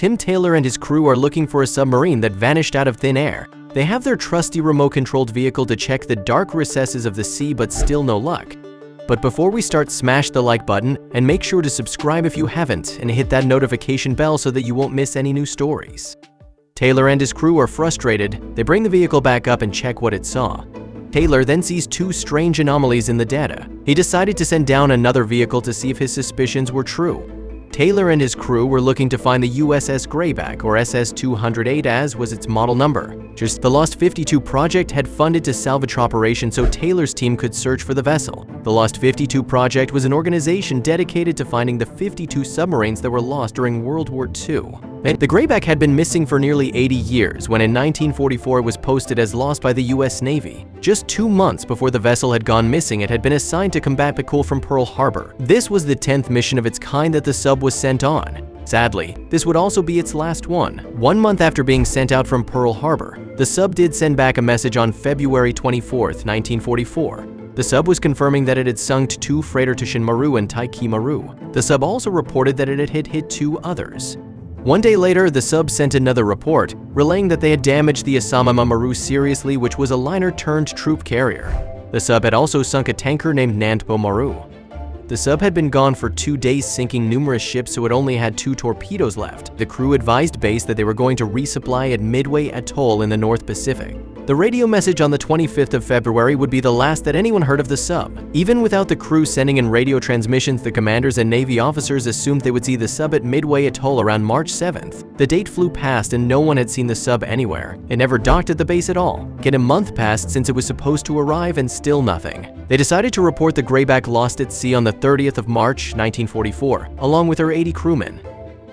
Tim Taylor and his crew are looking for a submarine that vanished out of thin air. They have their trusty remote-controlled vehicle to check the dark recesses of the sea, but still no luck. But before we start, smash the like button and make sure to subscribe if you haven't, and hit that notification bell so that you won't miss any new stories. Taylor and his crew are frustrated. They bring the vehicle back up and check what it saw. Taylor then sees two strange anomalies in the data. He decided to send down another vehicle to see if his suspicions were true. Taylor and his crew were looking to find the USS Grayback, or SS-208 as was its model number. Just the Lost 52 project had funded to salvage operation so Taylor's team could search for the vessel. The Lost 52 project was an organization dedicated to finding the 52 submarines that were lost during World War II. The Grayback had been missing for nearly 80 years when in 1944 it was posted as lost by the US Navy. Just 2 months before the vessel had gone missing, it had been assigned to combat patrol from Pearl Harbor. This was the 10th mission of its kind that the sub was sent on. Sadly, this would also be its last one. 1 month after being sent out from Pearl Harbor, the sub did send back a message on February 24, 1944. The sub was confirming that it had sunk 2 freighter Tishin Maru and Taiki Maru. The sub also reported that it had hit 2 others. 1 day later, the sub sent another report, relaying that they had damaged the Asamama Maru seriously, which was a liner-turned-troop carrier. The sub had also sunk a tanker named Nantpo Maru. The sub had been gone for 2 days, sinking numerous ships, so it only had 2 torpedoes left. The crew advised base that they were going to resupply at Midway Atoll in the North Pacific. The radio message on the 25th of February would be the last that anyone heard of the sub. Even without the crew sending in radio transmissions, the commanders and Navy officers assumed they would see the sub at Midway Atoll around March 7th. The date flew past and no one had seen the sub anywhere. It never docked at the base at all. Yet a month passed since it was supposed to arrive and still nothing. They decided to report the Grayback lost at sea on the 30th of March, 1944, along with her 80 crewmen.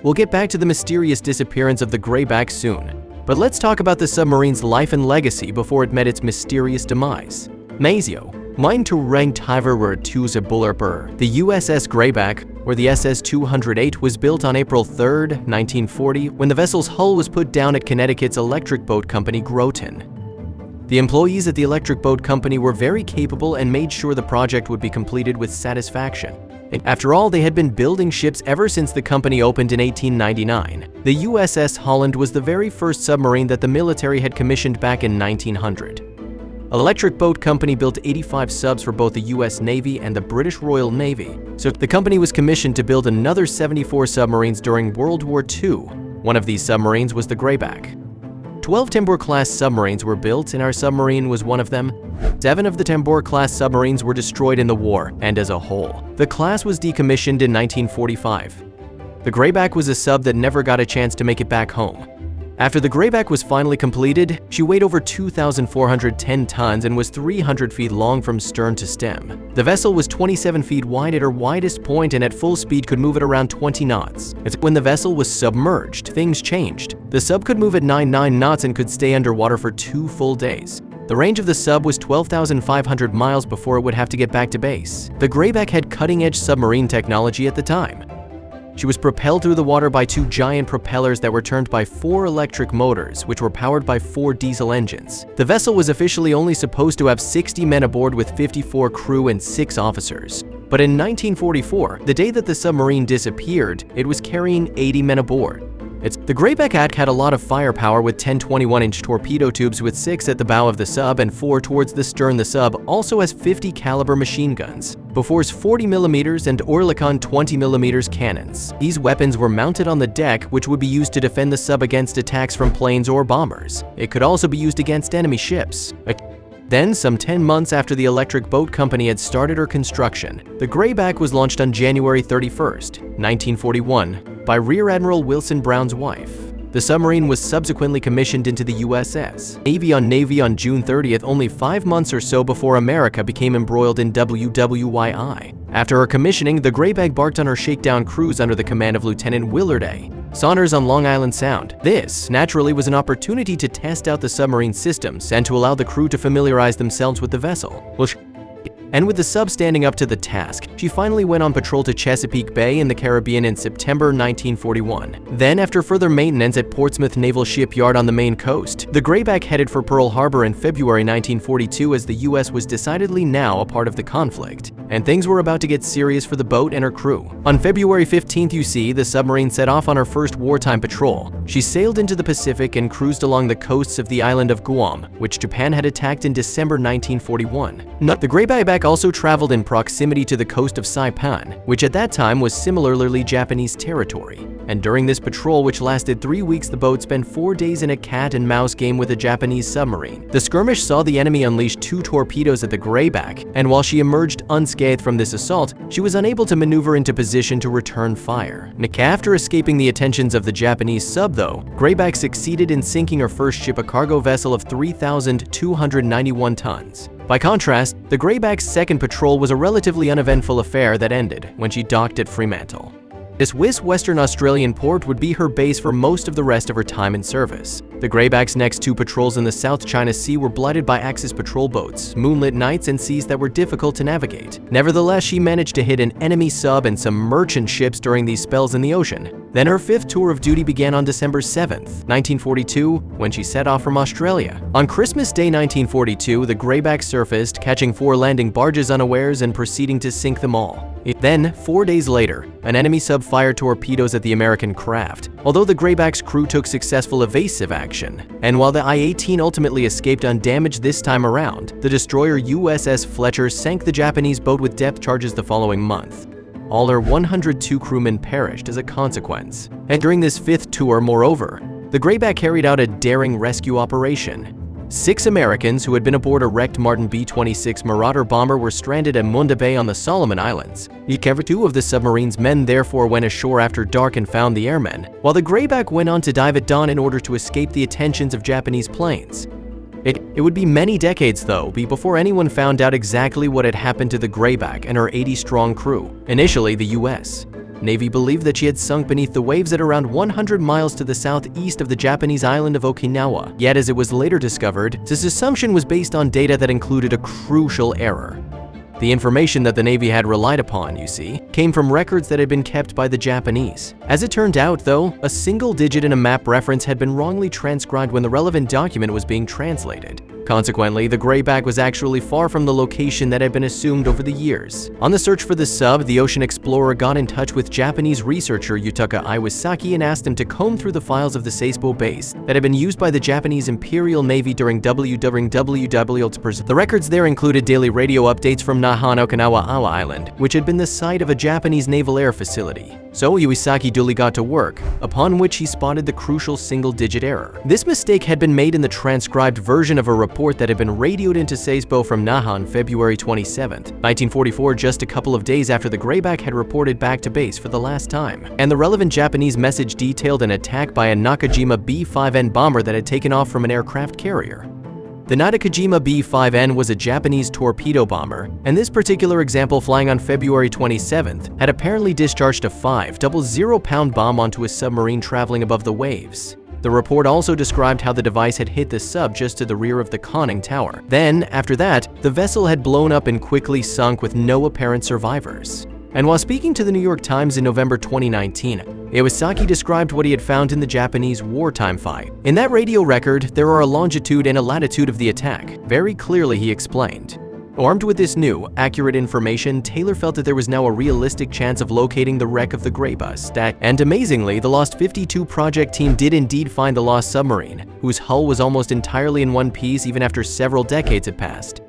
We'll get back to the mysterious disappearance of the Grayback soon. But let's talk about the submarine's life and legacy before it met its mysterious demise. Mazio. Mein to rang Tiver were Tuza Bullerber. The USS Grayback, or the SS-208, was built on April 3, 1940, when the vessel's hull was put down at Connecticut's electric boat company Groton. The employees at the electric boat company were very capable and made sure the project would be completed with satisfaction. After all, they had been building ships ever since the company opened in 1899. The USS Holland was the very first submarine that the military had commissioned back in 1900. Electric Boat Company built 85 subs for both the US Navy and the British Royal Navy, so the company was commissioned to build another 74 submarines during World War II. One of these submarines was the Grayback. 12 Tambor-class submarines were built, and our submarine was one of them. 7 of the Tambor-class submarines were destroyed in the war, and as a whole, the class was decommissioned in 1945. The Grayback was a sub that never got a chance to make it back home. After the Grayback was finally completed, she weighed over 2,410 tons and was 300 feet long from stern to stem. The vessel was 27 feet wide at her widest point and at full speed could move at around 20 knots. When the vessel was submerged, things changed. The sub could move at 99 knots and could stay underwater for 2 full days. The range of the sub was 12,500 miles before it would have to get back to base. The Grayback had cutting-edge submarine technology at the time. She was propelled through the water by 2 giant propellers that were turned by 4 electric motors, which were powered by 4 diesel engines. The vessel was officially only supposed to have 60 men aboard with 54 crew and 6 officers. But in 1944, the day that the submarine disappeared, it was carrying 80 men aboard. The Grayback had a lot of firepower with 10 21-inch torpedo tubes with 6 at the bow of the sub and 4 towards the stern. The sub also has 50 caliber machine guns, Bofor's 40mm and Oerlikon 20mm cannons. These weapons were mounted on the deck, which would be used to defend the sub against attacks from planes or bombers. It could also be used against enemy ships. Then, some 10 months after the Electric Boat Company had started her construction, the Grayback was launched on January 31, 1941, by Rear Admiral Wilson Brown's wife. The submarine was subsequently commissioned into the USS Navy on June 30th, only 5 months or so before America became embroiled in WWII. After her commissioning, the Grayback embarked on her shakedown cruise under the command of Lieutenant Willard A. Saunders on Long Island Sound. This, naturally, was an opportunity to test out the submarine systems and to allow the crew to familiarize themselves with the vessel. And with the sub standing up to the task, she finally went on patrol to Chesapeake Bay in the Caribbean in September 1941. Then, after further maintenance at Portsmouth Naval Shipyard on the Maine coast, the Grayback headed for Pearl Harbor in February 1942 as the U.S. was decidedly now a part of the conflict, and things were about to get serious for the boat and her crew. On February 15th, the submarine set off on her first wartime patrol. She sailed into the Pacific and cruised along the coasts of the island of Guam, which Japan had attacked in December 1941. The Grayback also traveled in proximity to the coast of Saipan, which at that time was similarly Japanese territory. And during this patrol, which lasted 3 weeks, the boat spent 4 days in a cat-and-mouse game with a Japanese submarine. The skirmish saw the enemy unleash 2 torpedoes at the Grayback, and while she emerged unscathed from this assault, she was unable to maneuver into position to return fire. After escaping the attentions of the Japanese sub, though, Grayback succeeded in sinking her first ship, a cargo vessel of 3,291 tons. By contrast, the Grayback's second patrol was a relatively uneventful affair that ended when she docked at Fremantle. This Western Australian port would be her base for most of the rest of her time in service. The Grayback's next 2 patrols in the South China Sea were blighted by Axis patrol boats, moonlit nights, and seas that were difficult to navigate. Nevertheless, she managed to hit an enemy sub and some merchant ships during these spells in the ocean. Then her 5th tour of duty began on December 7th, 1942, when she set off from Australia. On Christmas Day 1942, the Grayback surfaced, catching 4 landing barges unawares and proceeding to sink them all. Then, 4 days later, an enemy sub fired torpedoes at the American craft, although the Grayback's crew took successful evasive action. And while the I-18 ultimately escaped undamaged this time around, the destroyer USS Fletcher sank the Japanese boat with depth charges the following month. All her 102 crewmen perished as a consequence. And during this 5th tour, moreover, the Grayback carried out a daring rescue operation. 6 Americans who had been aboard a wrecked Martin B-26 Marauder bomber were stranded at Munda Bay on the Solomon Islands. 2 of the submarine's men therefore went ashore after dark and found the airmen, while the Grayback went on to dive at dawn in order to escape the attentions of Japanese planes. It would be many decades, though, before anyone found out exactly what had happened to the Grayback and her 80-strong crew. Initially, the U.S. Navy believed that she had sunk beneath the waves at around 100 miles to the southeast of the Japanese island of Okinawa. Yet, as it was later discovered, this assumption was based on data that included a crucial error. The information that the Navy had relied upon, came from records that had been kept by the Japanese. As it turned out, though, a single digit in a map reference had been wrongly transcribed when the relevant document was being translated. Consequently, the Grayback was actually far from the location that had been assumed over the years. On the search for the sub, the ocean explorer got in touch with Japanese researcher Yutaka Iwasaki and asked him to comb through the files of the Sasebo base that had been used by the Japanese Imperial Navy during WWII. The records there included daily radio updates from Nahan Okinawa Awa Island, which had been the site of a Japanese naval air facility. So Iwasaki duly got to work, upon which he spotted the crucial single-digit error. This mistake had been made in the transcribed version of a report that had been radioed into Sasebo from Nahan February 27, 1944, just a couple of days after the Grayback had reported back to base for the last time. And the relevant Japanese message detailed an attack by a Nakajima B-5N bomber that had taken off from an aircraft carrier. The Nakajima B-5N was a Japanese torpedo bomber, and this particular example, flying on February 27th, had apparently discharged a 500-pound bomb onto a submarine traveling above the waves. The report also described how the device had hit the sub just to the rear of the conning tower. Then, after that, the vessel had blown up and quickly sunk with no apparent survivors. And while speaking to the New York Times in November 2019, Iwasaki described what he had found in the Japanese wartime fight. In that radio record, there are a longitude and a latitude of the attack. Very clearly, he explained. Armed with this new, accurate information, Taylor felt that there was now a realistic chance of locating the wreck of the Grayback. And amazingly, the Lost 52 project team did indeed find the lost submarine, whose hull was almost entirely in one piece even after several decades had passed.